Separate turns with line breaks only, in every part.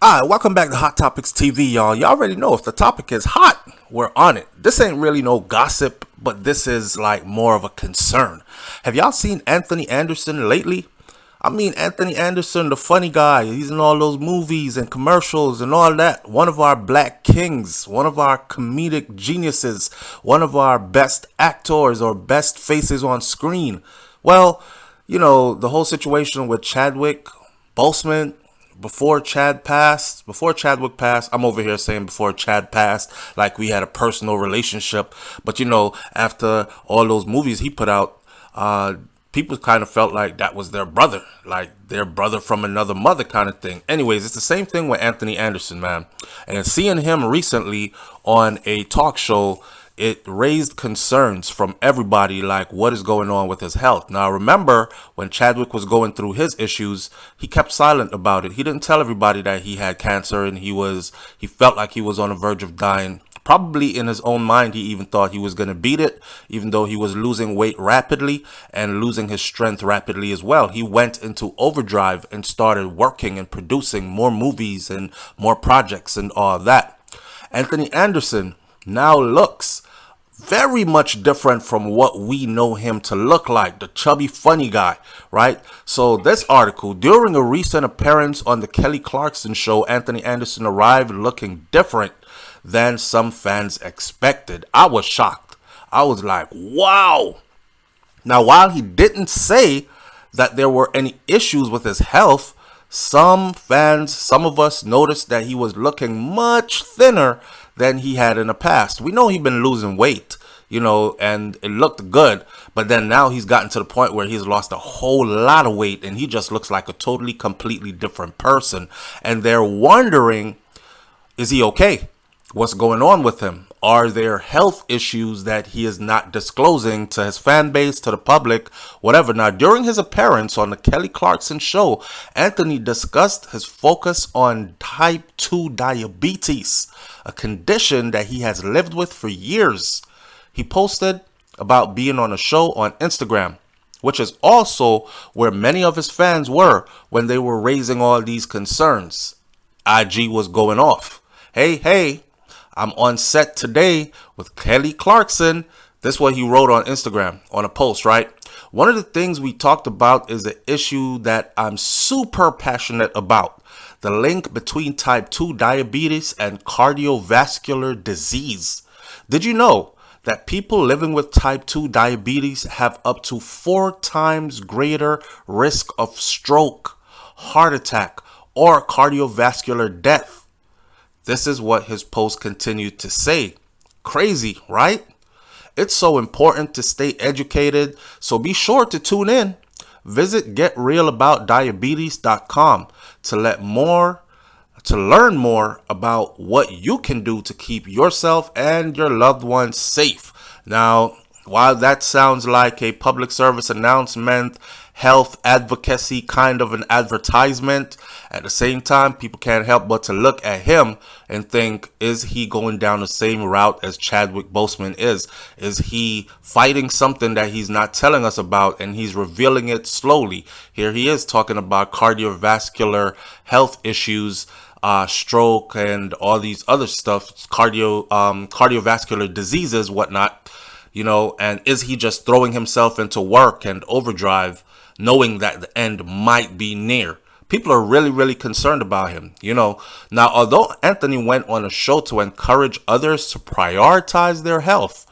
Alright, welcome back to Hot Topics TV, y'all. Y'all already know if the topic is hot, we're on it. This ain't really no gossip, but this is like more of a concern. Have y'all seen Anthony Anderson lately? I mean, Anthony Anderson, the funny guy. He's in all those movies and commercials and all that. One of our black kings, one of our comedic geniuses, one of our best actors or best faces on screen. Well, the whole situation with Chadwick Boseman, before Chadwick passed, I'm over here saying before Chad passed, like we had a personal relationship. But after all those movies he put out, people kind of felt like that was their brother, like their brother from another mother kind of thing. Anyways, it's the same thing with Anthony Anderson, man. And seeing him recently on a talk show, it raised concerns from everybody, like what is going on with his health. Now, remember when Chadwick was going through his issues, he kept silent about it. He didn't tell everybody that he had cancer and he felt like he was on the verge of dying. Probably in his own mind, he even thought he was going to beat it, even though he was losing weight rapidly and losing his strength rapidly as well. He went into overdrive and started working and producing more movies and more projects and all that. Anthony Anderson now looks very much different from what we know him to look like, the chubby funny guy, right? So this article, during a recent appearance on the Kelly Clarkson show, Anthony Anderson arrived looking different than some fans expected. I was shocked. I was like, wow. Now, while he didn't say that there were any issues with his health, some fans, some of us noticed that he was looking much thinner than he had in the past. We know he'd been losing weight, and it looked good. But then now he's gotten to the point where he's lost a whole lot of weight and he just looks like a totally, completely different person. And they're wondering, is he okay? What's going on with him? Are there health issues that he is not disclosing to his fan base, to the public, whatever? Now, during his appearance on the Kelly Clarkson show, Anthony discussed his focus on type 2 diabetes, a condition that he has lived with for years. He posted about being on a show on Instagram, which is also where many of his fans were when they were raising all these concerns. IG was going off. Hey, I'm on set today with Kelly Clarkson. This is what he wrote on Instagram on a post, right? One of the things we talked about is an issue that I'm super passionate about. The link between type 2 diabetes and cardiovascular disease. Did you know that people living with type 2 diabetes have up to 4 times greater risk of stroke, heart attack, or cardiovascular death? This is what his post continued to say. Crazy, right? It's so important to stay educated, so be sure to tune in. Visit getrealaboutdiabetes.com to learn more about what you can do to keep yourself and your loved ones safe. Now, while that sounds like a public service announcement, health advocacy kind of an advertisement, at the same time, people can't help but to look at him and think, is he going down the same route as Chadwick Boseman is? Is he fighting something that he's not telling us about and he's revealing it slowly? Here he is talking about cardiovascular health issues, stroke and all these other stuff, cardiovascular diseases, whatnot, and is he just throwing himself into work and overdrive, knowing that the end might be near? People are really, really concerned about him, Now, although Anthony went on a show to encourage others to prioritize their health,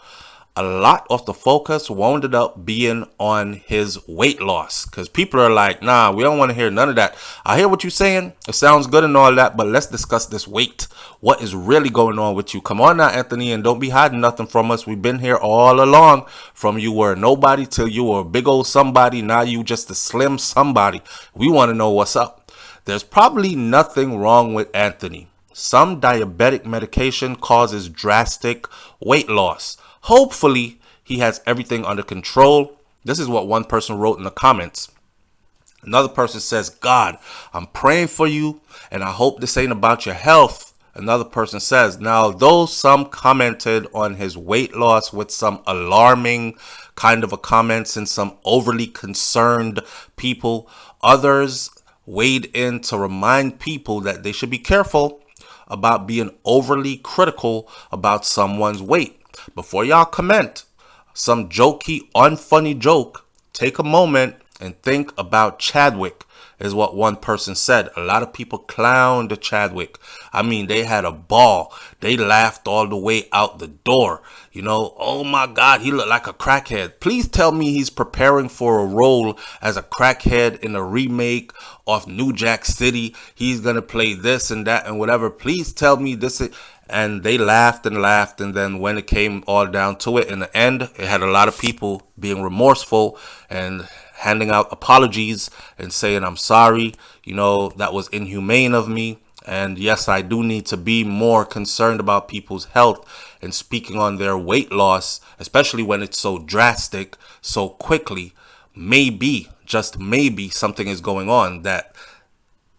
a lot of the focus wound up being on his weight loss, because people are like, nah, we don't want to hear none of that. I hear what you're saying. It sounds good and all that, but let's discuss this weight. What is really going on with you? Come on now, Anthony, and don't be hiding nothing from us. We've been here all along, from you were nobody till you were a big old somebody. Now you just a slim somebody. We want to know what's up. There's probably nothing wrong with Anthony. Some diabetic medication causes drastic weight loss. Hopefully, he has everything under control. This is what one person wrote in the comments. Another person says, God, I'm praying for you, and I hope this ain't about your health. Another person says, now, though some commented on his weight loss with some alarming kind of a comments and some overly concerned people, others weighed in to remind people that they should be careful about being overly critical about someone's weight. Before y'all comment some jokey, unfunny joke, take a moment and think about Chadwick, is what one person said. A lot of people clowned Chadwick. I mean, they had a ball. They laughed all the way out the door. You know, oh my God, he looked like a crackhead. Please tell me he's preparing for a role as a crackhead in a remake of New Jack City. He's going to play this and that and whatever. Please tell me this. And they laughed and laughed. And then when it came all down to it, in the end, it had a lot of people being remorseful and handing out apologies and saying, I'm sorry, you know, that was inhumane of me. And yes, I do need to be more concerned about people's health and speaking on their weight loss, especially when it's so drastic, so quickly. Maybe, just maybe, something is going on that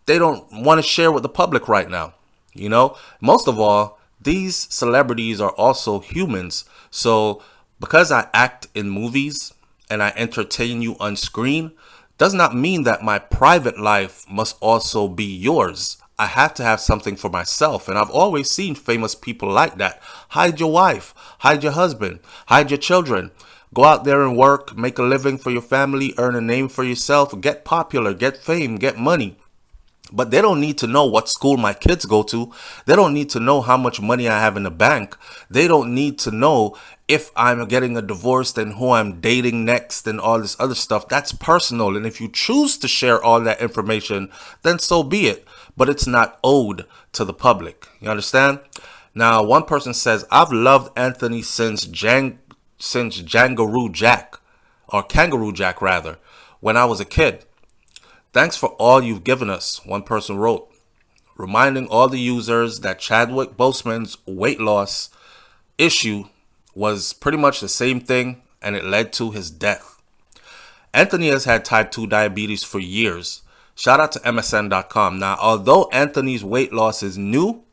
they don't want to share with the public right now. You know, most of all, these celebrities are also humans. So because I act in movies and I entertain you on screen, does not mean that my private life must also be yours. I have to have something for myself. And I've always seen famous people like that. Hide your wife, hide your husband, hide your children. Go out there and work, make a living for your family, earn a name for yourself, get popular, get fame, get money. But they don't need to know what school my kids go to. They don't need to know how much money I have in the bank. They don't need to know if I'm getting a divorce and who I'm dating next and all this other stuff. That's personal. And if you choose to share all that information, then so be it. But it's not owed to the public. You understand? Now, one person says, I've loved Anthony since Kangaroo Jack, or Kangaroo Jack rather, when I was a kid. Thanks for all you've given us, one person wrote, reminding all the users that Chadwick Boseman's weight loss issue was pretty much the same thing and it led to his death. Anthony has had type 2 diabetes for years. Shout out to MSN.com. Now, although Anthony's weight loss is new,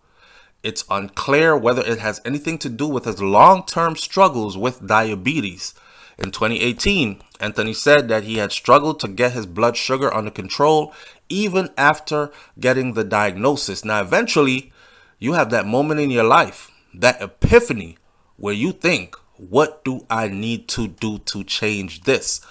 it's unclear whether it has anything to do with his long-term struggles with diabetes. In 2018, Anthony said that he had struggled to get his blood sugar under control even after getting the diagnosis. Now, eventually, you have that moment in your life, that epiphany, where you think, what do I need to do to change this?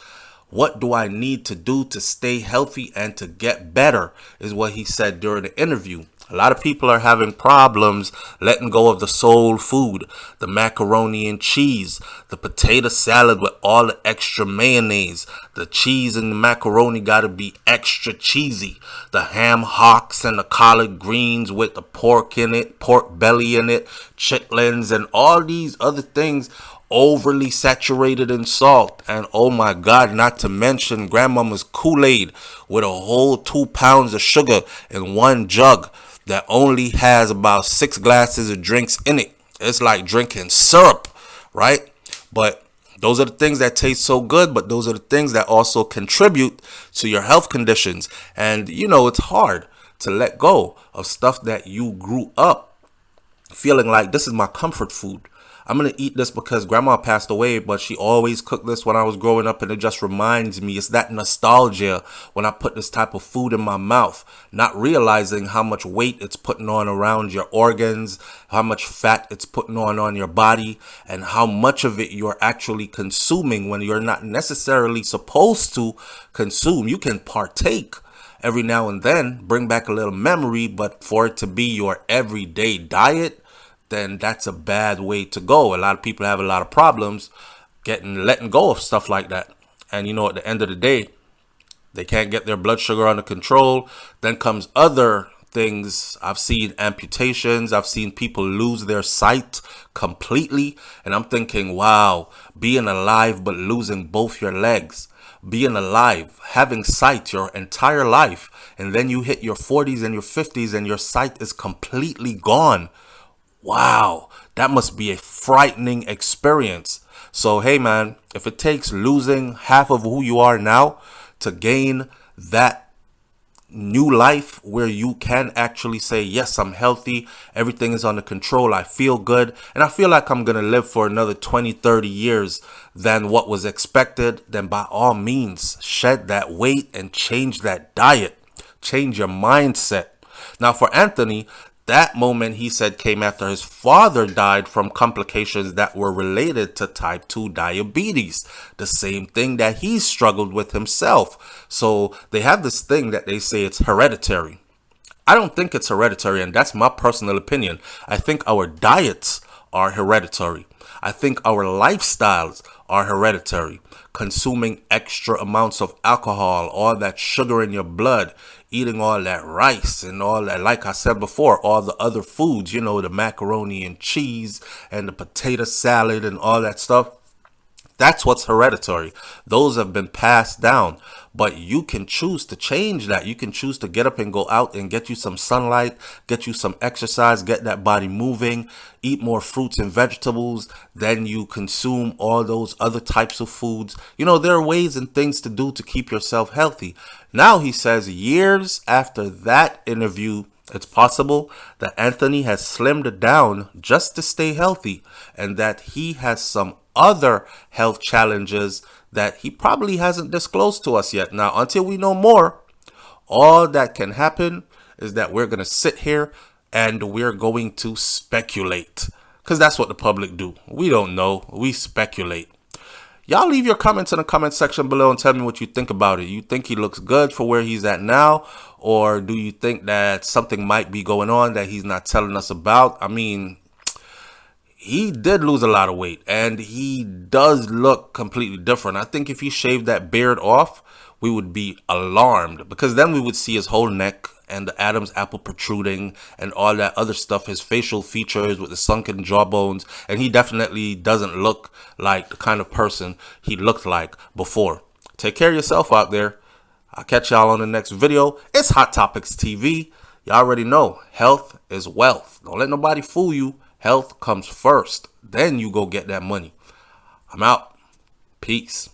What do I need to do to stay healthy and to get better, is what he said during the interview. A lot of people are having problems letting go of the soul food, the macaroni and cheese, the potato salad with all the extra mayonnaise. The cheese and the macaroni got to be extra cheesy. The ham hocks and the collard greens with the pork in it, pork belly in it, chitlins and all these other things overly saturated in salt. And oh my God, not to mention grandmama's Kool-Aid with a whole 2 pounds of sugar in one jug that only has about 6 glasses of drinks in it. It's like drinking syrup, right? But those are the things that taste so good, but those are the things that also contribute to your health conditions. And you know, it's hard to let go of stuff that you grew up feeling like this is my comfort food. I'm going to eat this because grandma passed away, but she always cooked this when I was growing up and it just reminds me. It's that nostalgia when I put this type of food in my mouth, not realizing how much weight it's putting on around your organs, how much fat it's putting on your body, and how much of it you're actually consuming when you're not necessarily supposed to consume. You can partake every now and then, bring back a little memory, but for it to be your everyday diet, then that's a bad way to go. A lot of people have a lot of problems letting go of stuff like that. And you know, at the end of the day, they can't get their blood sugar under control. Then comes other things. I've seen amputations. I've seen people lose their sight completely. And I'm thinking, wow, being alive but losing both your legs. Being alive, having sight your entire life. And then you hit your 40s and your 50s and your sight is completely gone. Wow, that must be a frightening experience. So, hey, man, if it takes losing half of who you are now to gain that new life where you can actually say, yes, I'm healthy, everything is under control, I feel good, and I feel like I'm going to live for another 20, 30 years than what was expected, then by all means, shed that weight and change that diet. change your mindset. Now, for Anthony, that moment he said came after his father died from complications that were related to type 2 diabetes, the same thing that he struggled with himself. So they have this thing that they say it's hereditary. I don't think it's hereditary, and that's my personal opinion. I think our diets are hereditary. I think our lifestyles are hereditary. Consuming extra amounts of alcohol, all that sugar in your blood, eating all that rice and all that, like I said before, all the other foods, you know, the macaroni and cheese and the potato salad and all that stuff. That's what's hereditary. Those have been passed down. But you can choose to change that. You can choose to get up and go out and get you some sunlight, get you some exercise, get that body moving, eat more fruits and vegetables. Then you consume all those other types of foods. You know, there are ways and things to do to keep yourself healthy. Now he says years after that interview, it's possible that Anthony has slimmed down just to stay healthy and that he has some other health challenges that he probably hasn't disclosed to us yet. Now, until we know more, all that can happen is that we're going to sit here and we're going to speculate, because that's what the public do. We don't know. We speculate. Y'all leave your comments in the comment section below and tell me what you think about it. You think he looks good for where he's at now? Or do you think that something might be going on that he's not telling us about? I mean, he did lose a lot of weight and he does look completely different. I think if he shaved that beard off, we would be alarmed, because then we would see his whole neck and the Adam's apple protruding and all that other stuff, his facial features with the sunken jawbones, and he definitely doesn't look like the kind of person he looked like before. Take care of yourself out there. I'll catch y'all on the next video. It's Hot Topics TV. Y'all already know health is wealth. Don't let nobody fool you. Health comes first. Then you go get that money. I'm out. Peace.